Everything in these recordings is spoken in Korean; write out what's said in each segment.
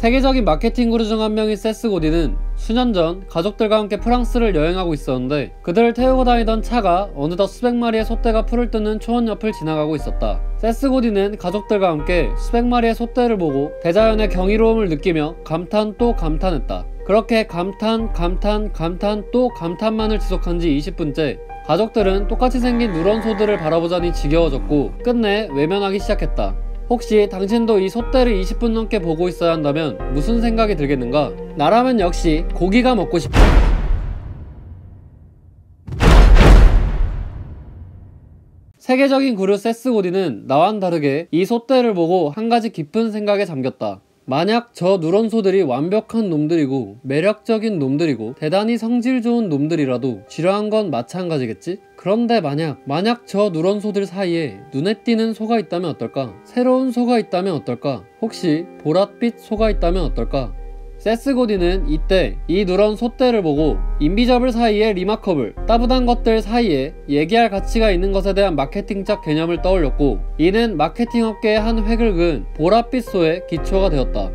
세계적인 마케팅 그루 중 한 명인 세스 고디는 수년 전 가족들과 함께 프랑스를 여행하고 있었는데 그들을 태우고 다니던 차가 어느덧 수백 마리의 소떼가 풀을 뜯는 초원 옆을 지나가고 있었다. 세스 고디는 가족들과 함께 수백 마리의 소떼를 보고 대자연의 경이로움을 느끼며 감탄 또 감탄했다. 그렇게 감탄 또 감탄만을 지속한 지 20분째 가족들은 똑같이 생긴 누런 소들을 바라보자니 지겨워졌고 끝내 외면하기 시작했다. 혹시 당신도 이 소떼를 20분 넘게 보고 있어야 한다면 무슨 생각이 들겠는가? 나라면 역시 고기가 먹고 싶다. 세계적인 구루 세스 고디는 나와는 다르게 이 소떼를 보고 한 가지 깊은 생각에 잠겼다. 만약 저 누런소들이 완벽한 놈들이고 매력적인 놈들이고 대단히 성질 좋은 놈들이라도 지루한 건 마찬가지겠지? 그런데 만약 저 누런소들 사이에 눈에 띄는 소가 있다면 어떨까? 새로운 소가 있다면 어떨까? 혹시 보랏빛 소가 있다면 어떨까? 세스 고디는 이때 이 누런 소떼를 보고 인비저블 사이에 리마커블, 따분한 것들 사이에 얘기할 가치가 있는 것에 대한 마케팅적 개념을 떠올렸고 이는 마케팅 업계의 한 획을 그은 보랏빛 소의 기초가 되었다.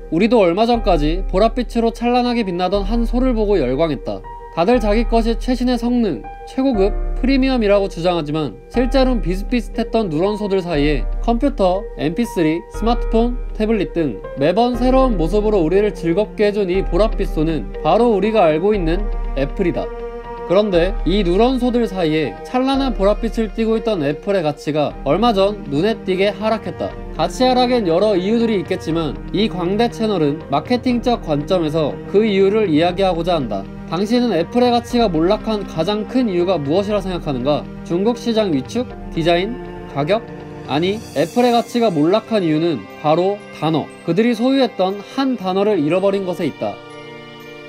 우리도 얼마 전까지 보랏빛으로 찬란하게 빛나던 한 소를 보고 열광했다. 다들 자기 것이 최신의 성능, 최고급, 프리미엄이라고 주장하지만 실제로는 비슷비슷했던 누런소들 사이에 컴퓨터, mp3, 스마트폰, 태블릿 등 매번 새로운 모습으로 우리를 즐겁게 해준 이 보랏빛 소는 바로 우리가 알고 있는 애플이다. 그런데 이 누런소들 사이에 찬란한 보랏빛을 띠고 있던 애플의 가치가 얼마 전 눈에 띄게 하락했다. 가치 하락엔 여러 이유들이 있겠지만 이 광대 채널은 마케팅적 관점에서 그 이유를 이야기하고자 한다. 당신은 애플의 가치가 몰락한 가장 큰 이유가 무엇이라 생각하는가? 중국 시장 위축? 디자인? 가격? 아니, 애플의 가치가 몰락한 이유는 바로 단어, 그들이 소유했던 한 단어를 잃어버린 것에 있다.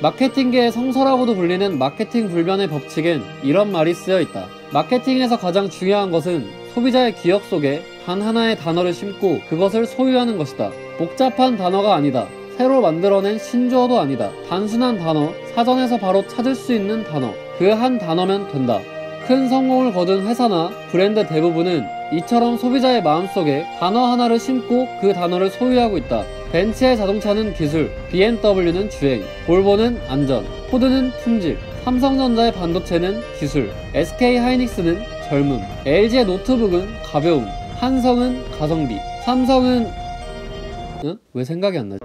마케팅계의 성서라고도 불리는 마케팅 불변의 법칙엔 이런 말이 쓰여있다. 마케팅에서 가장 중요한 것은 소비자의 기억 속에 단 하나의 단어를 심고 그것을 소유하는 것이다. 복잡한 단어가 아니다. 새로 만들어낸 신조어도 아니다. 단순한 단어, 사전에서 바로 찾을 수 있는 단어, 그 한 단어면 된다. 큰 성공을 거둔 회사나 브랜드 대부분은 이처럼 소비자의 마음속에 단어 하나를 심고 그 단어를 소유하고 있다. 벤츠의 자동차는 기술, BMW는 주행, 볼보는 안전, 포드는 품질, 삼성전자의 반도체는 기술, SK하이닉스는 젊음, LG의 노트북은 가벼움, 한성은 가성비, 삼성은... 왜 생각이 안 나지?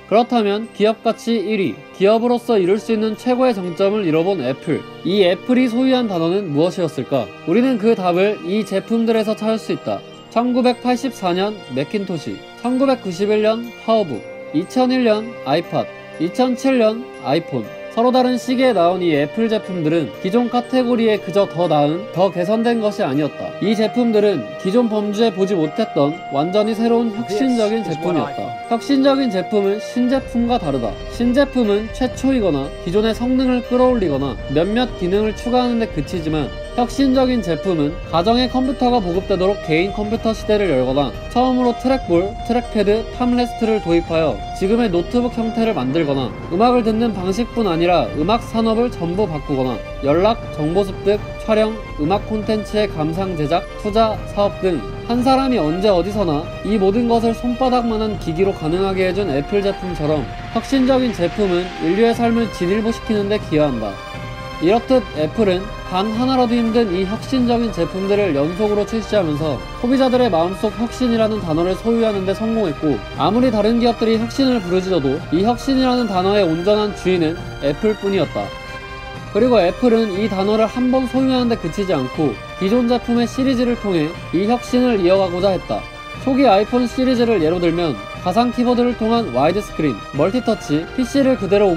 그렇다면 기업가치 1위, 기업으로서 이룰 수 있는 최고의 정점을 이뤄본 애플. 이 애플이 소유한 단어는 무엇이었을까? 우리는 그 답을 이 제품들에서 찾을 수 있다. 1984년 매킨토시, 1991년 파워북, 2001년 아이팟, 2007년 아이폰. 서로 다른 시기에 나온 이 애플 제품들은 기존 카테고리에 그저 더 나은, 더 개선된 것이 아니었다. 이 제품들은 기존 범주에 보지 못했던 완전히 새로운 혁신적인 제품이었다. 혁신적인 제품은 신제품과 다르다. 신제품은 최초이거나 기존의 성능을 끌어올리거나 몇몇 기능을 추가하는 데 그치지만 혁신적인 제품은 가정의 컴퓨터가 보급되도록 개인 컴퓨터 시대를 열거나 처음으로 트랙볼, 트랙패드, 팜레스트를 도입하여 지금의 노트북 형태를 만들거나 음악을 듣는 방식뿐 아니라 음악 산업을 전부 바꾸거나 연락, 정보 습득, 촬영, 음악 콘텐츠의 감상 제작, 투자, 사업 등 한 사람이 언제 어디서나 이 모든 것을 손바닥만한 기기로 가능하게 해준 애플 제품처럼 혁신적인 제품은 인류의 삶을 진일보시키는 데 기여한다. 이렇듯 애플은 단 하나라도 힘든 이 혁신적인 제품들을 연속으로 출시하면서 소비자들의 마음속 혁신이라는 단어를 소유하는 데 성공했고 아무리 다른 기업들이 혁신을 부르짖어도 이 혁신이라는 단어의 온전한 주인은 애플뿐이었다. 그리고 애플은 이 단어를 한 번 소유하는 데 그치지 않고 기존 제품의 시리즈를 통해 이 혁신을 이어가고자 했다. 초기 아이폰 시리즈를 예로 들면 가상 키보드를 통한 와이드 스크린, 멀티터치, PC를 그대로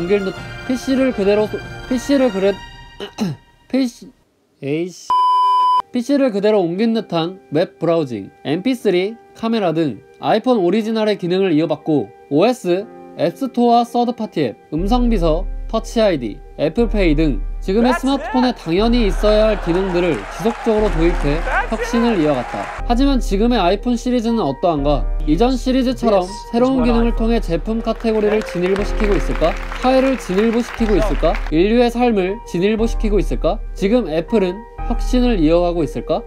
옮길 듯한 웹 브라우징, mp3, 카메라 등 아이폰 오리지널의 기능을 이어받고 OS, 앱스토어와 서드파티 앱, 음성비서, 터치 아이디, 애플페이 등 지금의 스마트폰에 당연히 있어야 할 기능들을 지속적으로 도입해 혁신을 이어갔다. 하지만 지금의 아이폰 시리즈는 어떠한가? 이전 시리즈처럼 새로운 기능을 통해 제품 카테고리를 진일보시키고 있을까? 사회를 진일보시키고 있을까? 인류의 삶을 진일보시키고 있을까? 지금 애플은 혁신을 이어가고 있을까?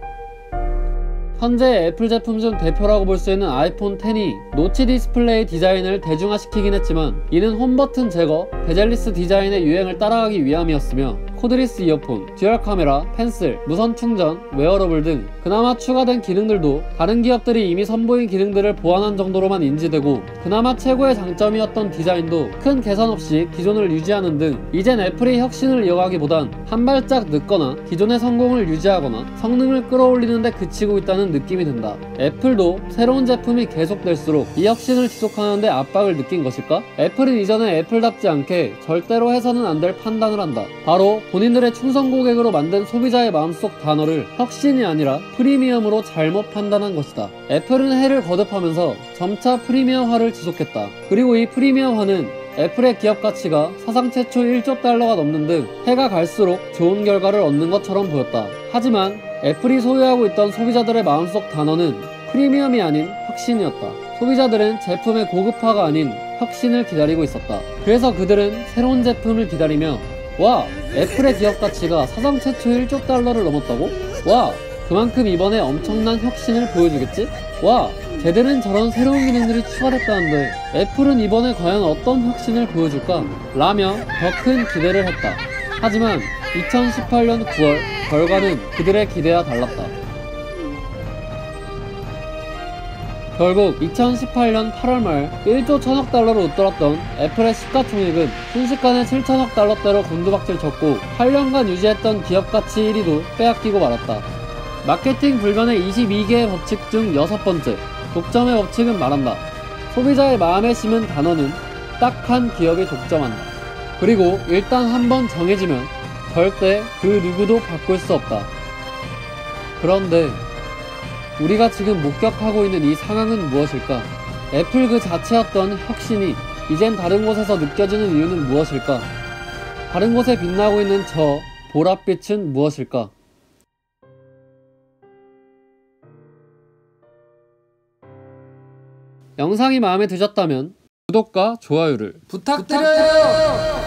현재 애플 제품 중 대표라고 볼 수 있는 아이폰 X이 노치 디스플레이 디자인을 대중화시키긴 했지만 이는 홈버튼 제거, 베젤리스 디자인의 유행을 따라가기 위함이었으며 코드리스 이어폰, 듀얼 카메라, 펜슬, 무선 충전, 웨어러블 등 그나마 추가된 기능들도 다른 기업들이 이미 선보인 기능들을 보완한 정도로만 인지되고 그나마 최고의 장점이었던 디자인도 큰 개선 없이 기존을 유지하는 등 이젠 애플이 혁신을 이어가기보단 한 발짝 늦거나 기존의 성공을 유지하거나 성능을 끌어올리는데 그치고 있다는 느낌이 든다. 애플도 새로운 제품이 계속될수록 이 혁신을 지속하는데 압박을 느낀 것일까? 애플은 이전에 애플답지 않게 절대로 해서는 안 될 판단을 한다. 바로 본인들의 충성 고객으로 만든 소비자의 마음속 단어를 혁신이 아니라 프리미엄으로 잘못 판단한 것이다. 애플은 해를 거듭하면서 점차 프리미엄화를 지속했다. 그리고 이 프리미엄화는 애플의 기업 가치가 사상 최초 1조 달러가 넘는 등 해가 갈수록 좋은 결과를 얻는 것처럼 보였다. 하지만 애플이 소유하고 있던 소비자들의 마음속 단어는 프리미엄이 아닌 혁신이었다. 소비자들은 제품의 고급화가 아닌 혁신을 기다리고 있었다. 그래서 그들은 새로운 제품을 기다리며 와! 애플의 기업 가치가 사상 최초 1조 달러를 넘었다고? 와! 그만큼 이번에 엄청난 혁신을 보여주겠지? 와! 쟤들은 저런 새로운 기능들이 추가됐다는데 애플은 이번에 과연 어떤 혁신을 보여줄까? 라며 더 큰 기대를 했다. 하지만 2018년 9월 결과는 그들의 기대와 달랐다. 결국 2018년 8월 말 1조 1000억 달러로 웃돌았던 애플의 시가총액은 순식간에 7천억 달러대로 곤두박질 쳤고 8년간 유지했던 기업가치 1위도 빼앗기고 말았다. 마케팅 불변의 22개의 법칙 중 6번째, 독점의 법칙은 말한다. 소비자의 마음에 심은 단어는 딱 한 기업이 독점한다. 그리고 일단 한번 정해지면 절대 그 누구도 바꿀 수 없다. 그런데 우리가 지금 목격하고 있는 이 상황은 무엇일까? 애플 그 자체였던 혁신이 이젠 다른 곳에서 느껴지는 이유는 무엇일까? 다른 곳에 빛나고 있는 저 보랏빛은 무엇일까? 영상이 마음에 드셨다면 구독과 좋아요를 부탁드려요!